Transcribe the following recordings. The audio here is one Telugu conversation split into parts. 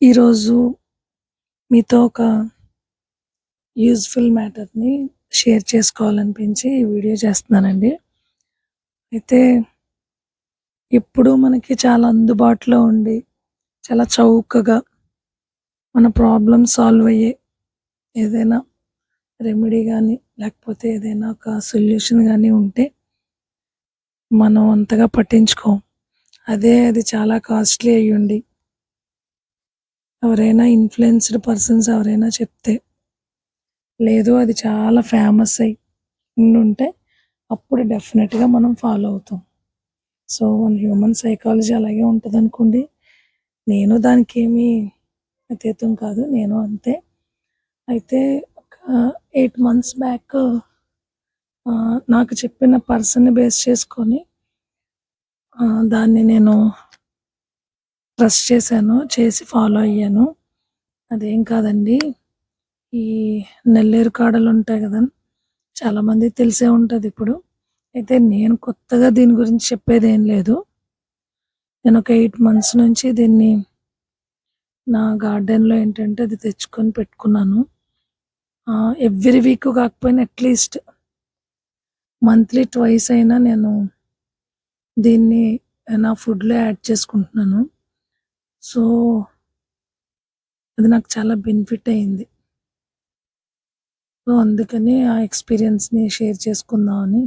ఈరోజు మీతో ఒక యూజ్‌ఫుల్ మ్యాటర్‌ని షేర్ చేసుకోవాలనిపించి ఈ వీడియో చేస్తున్నానండి. అయితే ఎప్పుడూ మనకి చాలా అందుబాటులో ఉండి, చాలా చౌకగా మన ప్రాబ్లమ్ సాల్వ్ అయ్యే ఏదైనా రెమెడీ గానీ, లేకపోతే ఏదైనా ఒక సొల్యూషన్ గానీ ఉంటే మనం అంతగా పట్టించుకోం. అది చాలా కాస్ట్‌లీ అయ్యుండి, ఎవరైనా ఇన్‌ఫ్లుయెన్స్‌డ్ పర్సన్స్ ఎవరైనా చెప్తే, లేదు అది చాలా ఫేమస్ అయ్యి ఉండుంటే అప్పుడు డెఫినెట్‌గా మనం ఫాలో అవుతాం. సో, మన హ్యూమన్ సైకాలజీ అలాగే ఉంటదనుకోండి. నేను దానికేమీ అతీతం కాదు. నేను అంతే. అయితే ఒక 8 మంత్స్ బ్యాక్ నాకు చెప్పిన పర్సన్‌ని బేస్ చేసుకొని దాన్ని నేను ట్రస్ట్ చేశాను. చేసి ఫాలో అయ్యాను. అదేం కాదండి. ఈ నల్లేరు కాడలుంటాయి గదా! చాలామందికి తెలిసే ఉంటదిప్పుడు. అయితే నేను కొత్తగా దీని గురించి చెప్పేదేం లేదు. నేనొక 8 మంత్స్ నుంచి దీన్ని నా గార్డెన్‌లో ఏంటంటే అది తెచ్చుకొని పెట్టుకున్నాను. ఎవ్రీ వీక్ కాకపోయినా అట్‌లీస్ట్ మంత్లీ ట్వైస్ అయినా నేను దీన్ని నా ఫుడ్‌లో యాడ్ చేసుకుంటున్నాను. సో, అది నాకు చాలా బెనిఫిట్ అయింది. సో, అందుకని ఆ ఎక్స్‌పీరియన్స్‌ని షేర్ చేసుకుందామని.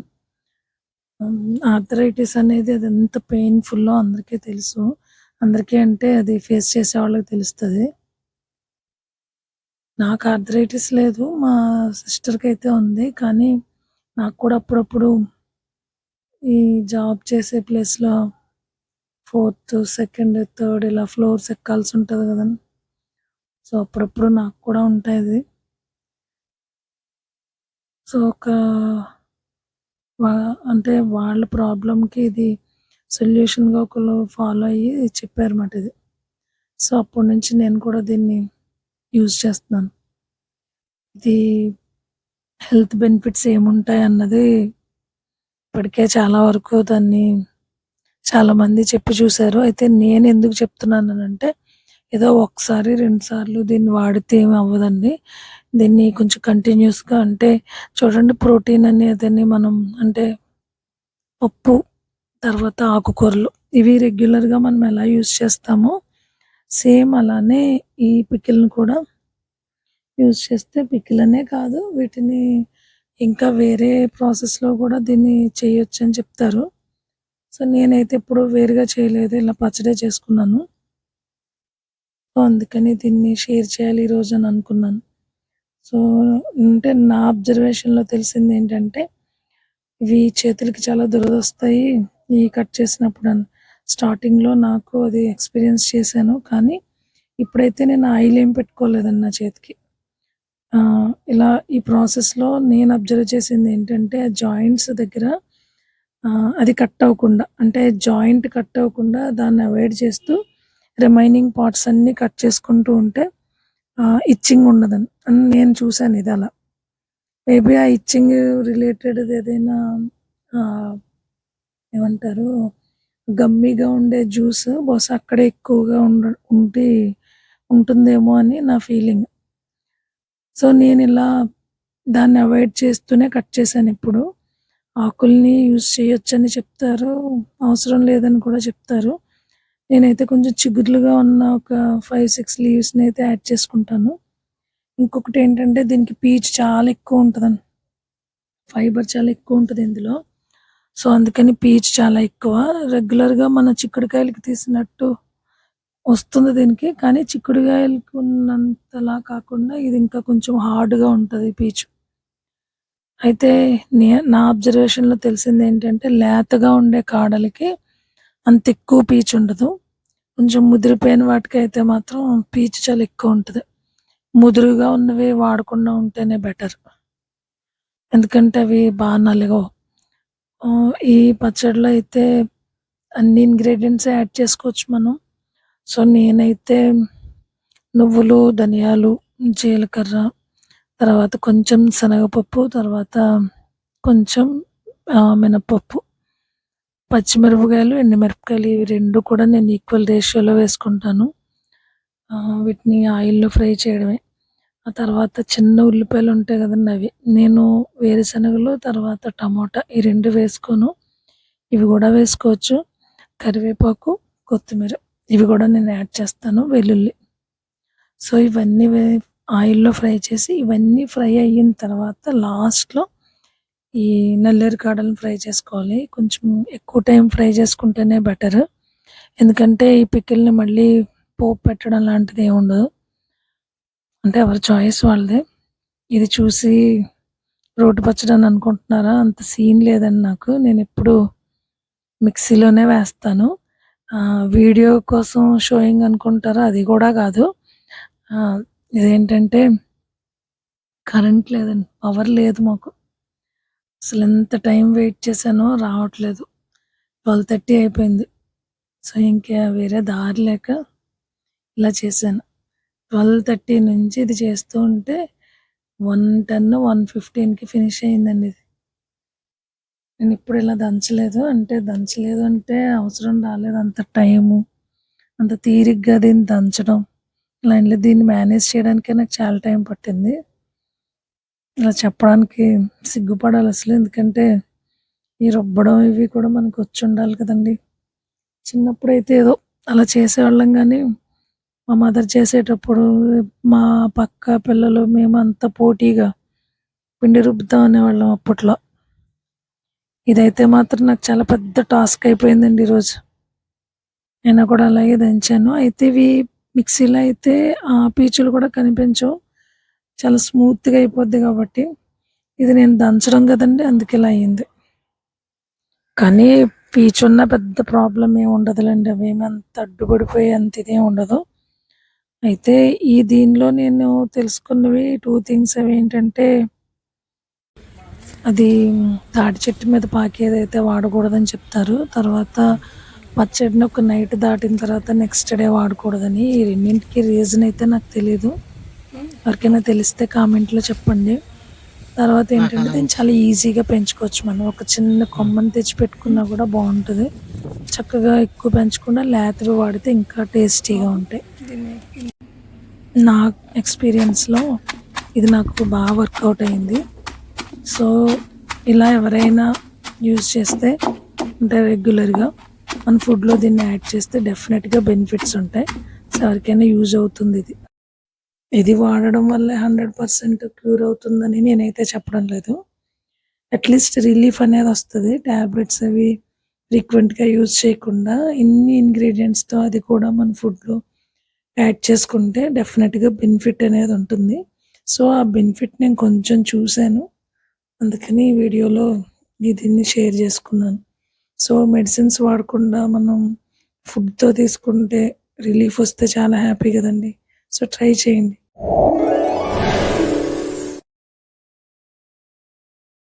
ఆర్థరైటిస్ అనేది అది ఎంత పెయిన్‌ఫుల్లో అందరికీ తెలుసు. అందరికీ అంటే అది ఫేస్ చేసేవాళ్ళకి తెలుస్తది. నాకు ఆర్థరైటిస్ లేదు. మా సిస్టర్‌కైతే ఉంది. కానీ నాకు కూడా అప్పుడప్పుడు ఈ జాబ్ చేసే ప్లేస్‌లో ఫోర్త్, సెకండ్, థర్డ్ ఇలా ఫ్లోర్స్ ఎక్కాల్సి ఉంటది గదండీ! సో, అప్పుడప్పుడు నాకు కూడా ఉంటాది. సో, వా అంటే వాళ్ళ ప్రాబ్లమ్‌కి ఇది సొల్యూషన్‌గా ఒకళ్ళు ఫాలో అయ్యి చెప్పారన్నమాట ఇది. సో, అప్పటి నుంచి నేను కూడా దీన్ని యూజ్ చేస్తున్నాను. ఇది హెల్త్ బెనిఫిట్స్ ఏముంటాయన్నది ఇప్పటికే చాలా వరకు దాన్ని చాలామంది చెప్పి చూసారు. అయితే నేనెందుకు చెప్తున్నాననంటే, ఏదో ఒకసారి, 2 సార్లు దీన్ని వాడితే ఏమి అవ్వదండి. దీన్ని కొంచెం కంటిన్యూస్‌గా అంటే చూడండి ప్రోటీన్ అనేదని మనం అంటే పప్పు, తర్వాత ఆకుకూరలు ఇవి రెగ్యులర్‌గా మనం ఎలా యూజ్ చేస్తామో, సేమ్ అలానే ఈ పికిల్‌ని కూడా యూజ్ చేస్తే పికిల్ అనే కాదు వీటిని ఇంకా వేరే ప్రాసెస్‌లో కూడా దీన్ని చేయొచ్చని చెప్తారు. సో, నేనైతే ఎప్పుడు వేరుగా చేయలేదు. ఇలా పచ్చడే చేసుకున్నాను. సో, అందుకని దీన్ని షేర్ చేయాలి ఈరోజు అని అనుకున్నాను. సో, అంటే నా అబ్జర్వేషన్‌లో తెలిసిందేంటంటే, ఇవి చేతులకి చాలా దురదొస్తాయి. ఇయి కట్ చేసినప్పుడని. స్టార్టింగ్‌లో నాకు అది ఎక్స్‌పీరియన్స్ చేశాను. కానీ ఇప్పుడైతే నేను ఆయిల్ ఏం పెట్టుకోలేదండి నా చేతికి. ఇలా ఈ ప్రాసెస్‌లో నేను అబ్జర్వ్ చేసిందేంటంటే, జాయింట్స్ దగ్గర అది కట్ అవ్వకుండా అంటే జాయింట్ కట్ అవ్వకుండా దాన్ని అవాయిడ్ చేస్తూ రిమైనింగ్ పార్ట్స్ అన్నీ కట్ చేసుకుంటూ ఉంటే ఇచ్చింగ్ ఉండదని అని నేను చూసాను ఇది అలా. మేబీ ఆ ఇచ్చింగ్ రిలేటెడ్‌ది ఏదైనా ఆహ్, ఏమంటారు గమ్మీగా ఉండే జ్యూస్ బహుశా అక్కడే ఎక్కువగా ఉండి ఉంటుందేమో అని నా ఫీలింగ్. సో, నేనిలా దాన్ని అవాయిడ్ చేస్తూనే కట్ చేశానిప్పుడు. ఆకుల్ని యూజ్ చేయొచ్చని చెప్తారు. అవసరం లేదని కూడా చెప్తారు. నేనైతే కొంచెం చిగుర్లుగా ఉన్న ఒక 5, 6 లీవ్స్‌నైతే యాడ్ చేసుకుంటాను. ఇంకొకటేంటంటే దీనికి పీచు చాలా ఎక్కువుంటదండి. ఫైబర్ చాలా ఎక్కువుంటది ఇందులో. సో, అందుకని పీచు చాలా ఎక్కువ. రెగ్యులర్‌గా మన చిక్కుడుకాయలకి తీసినట్టు వస్తుంది దీనికి. కానీ చిక్కుడుగాయలకి ఉన్నంతలా కాకుండా ఇది ఇంకా కొంచెం హార్డ్‌గా ఉంటది పీచు. అయితే నా అబ్జర్వేషన్‌లో తెలిసిందేంటంటే లేతగా ఉండే కాడలకి అంత ఎక్కువ పీచు ఉండదు. కొంచెం ముదిరిపోయిన వాటికైతే మాత్రం పీచు చాలా ఎక్కువుంటది. ముదురుగా ఉన్నవి వాడకుండా ఉంటేనే బెటర్. ఎందుకంటే అవి నలగవు. ఈ పచ్చడిలో అయితే అన్ని ఇంగ్రీడియెంట్స్ యాడ్ చేసుకోవచ్చు మనం. సో, నేనైతే నువ్వులు, ధనియాలు, జీలకర్ర, తర్వాత కొంచెం శనగపప్పు, తర్వాత కొంచెం మినపప్పు, పచ్చిమిరపకాయలు, ఎండుమిరపకాయలు ఇవి 2 కూడా నేను ఈక్వల్ రేషియోలో వేసుకుంటాను. వీటిని ఆయిల్‌లో ఫ్రై చేయడమే. ఆ తర్వాత చిన్న ఉల్లిపాయలు ఉంటాయి కదండీ! అవి. నేను వేరుశనగలు, తర్వాత టమోటా ఈ 2 వేసుకోను. ఇవి గూడా వేసుకోవచ్చు. కరివేపాకు, కొత్తిమీర ఇవి గూడా నేను యాడ్ చేస్తాను. వెల్లుల్లి. సో, ఇవన్నీ ఆయిల్‌లో ఫ్రై చేసి ఇవన్నీ ఫ్రై అయిన తర్వాత లాస్ట్‌లో ఈ నల్లేరు ఫ్రై చేసుకోవాలి. కొంచెం ఎక్కువ టైం ఫ్రై చేసుకుంటేనే బెటర్. ఎందుకంటే ఈ పికిల్‌ని మళ్ళీ పోపు పెట్టడం లాంటిది ఏమి ఉండదు. అంటే ఎవరి చాయిస్ వాళ్ళదే. ఇది చూసి రోటి పచ్చడి అని అనుకుంటున్నారా? అంత సీన్ లేదండి నాకు. నేనెప్పుడు మిక్సీలోనే వేస్తాను. వీడియో కోసం షోయింగ్ అనుకుంటారా? అది గూడా గాదు. ఇదేంటంటే కరెంట్ లేదండి. పవర్ లేదు మాకు. అసలెంత టైం వెయిట్ చేశానో రావట్లేదు. 12:30 అయిపోయింది. సో, ఇంకా వేరే దారి లేక ఇలా చేశాను. 12:30 నుంచి ఇది చేస్తూ ఉంటే 1:10, 1:15కి ఫినిష్ అయిందండి ఇది. నేనెప్పుడు ఇలా దంచలేదు. అంటే దంచలేదు అంటే అవసరం రాలేదు. అంత టైము, అంత తీరిగ్గా దీన్ని దంచడం, దీన్ని మేనేజ్ చేయడానికే నాకు చాలా టైం పట్టింది. ఇలా చెప్పడానికి సిగ్గుపడాలసలు. ఎందుకంటే ఈ రుబ్బడం ఇవి కూడా మనకొచ్చుండాలి కదండీ! చిన్నప్పుడైతే ఏదో అలా చేసేవాళ్ళం గానీ, మా మదర్ చేసేటప్పుడు మా పక్క పిల్లలు మేమంతా పోటీగా పిండి రుబ్బుతాం అనేవాళ్ళం అప్పట్లో. ఇదైతే మాత్రం నాకు చాలా పెద్ద టాస్క్ అయిపోయిందండి ఈరోజు. అయినా కూడా అలాగే దంచాను. అయితే ఇవి మిక్సీలో అయితే పీచులు కూడా కనిపించవు. చాలా స్మూత్‌గా అయిపోద్ది కాబట్టి. ఇది నేను దంచడం గదండీ! అందుకే ఇలా అయింది. కానీ పీచున్న పెద్ద ప్రాబ్లమ్ ఏమి ఉండదులెండి. అవేమి అంత అడ్డుపడిపోయేంత ఇదేం ఉండదు. అయితే దీనిలో నేను తెలుసుకున్నవి 2 థింగ్స్ అవేంటంటే, అది తాటి చెట్టు మీద పాకేదైతే వాడకూడదని చెప్తారు. తర్వాత పచ్చడిని ఒక నైట్ దాటిన తర్వాత నెక్స్ట్ డే వాడకూడదని. ఈ రెండింటికి రీజన్ అయితే నాకు తెలీదు. ఎవరికైనా తెలిస్తే కామెంట్‌లో చెప్పండి. తర్వాత ఏంటంటే దీన్ని చాలా ఈజీగా పెంచుకోవచ్చు మనం. ఒక చిన్న కొమ్మని తెచ్చి పెట్టుకున్నా కూడా బావుంటది. చక్కగా ఎక్కువ పెంచకుండా లేతవి వాడితే ఇంకా టేస్టీగా ఉంటాయి. నా ఎక్స్‌పీరియన్స్‌లో ఇది నాకు బాగా వర్కౌట్ అయింది. సో, ఇలా ఎవరైనా యూజ్ చేస్తే అంటే రెగ్యులర్‌గా మన ఫుడ్‌లో దీన్ని యాడ్ చేస్తే డెఫినెట్‌గా బెనిఫిట్స్ ఉంటాయి. సో, ఎవరికైనా యూజ్ అవుతుంది ఇది. ఇది వాడడం వల్లే 100% క్యూర్ అవుతుందని నేనైతే చెప్పడం లేదు. At least relief అనేదొస్తది. టాబ్లెట్స్ అవి ఫ్రీక్వెంట్‌గా యూజ్ చేయకుండా ఇన్ని ఇంగ్రీడియెంట్స్‌తో అది కూడా మన ఫుడ్‌లో యాడ్ చేసుకుంటే డెఫినెట్‌గా బెనిఫిట్ అనేదుంటుంది. సో, ఆ బెనిఫిట్ నేను కొంచెం చూసాను. అందుకని ఈ వీడియోలో దీన్ని షేర్ చేసుకున్నాను. సో, మెడిసిన్స్ వాడకుండా మనం ఫుడ్‌తో తీసుకుంటే రిలీఫ్ వస్తే చాలా హ్యాపీ గదండీ! సో, ట్రై చేయండి.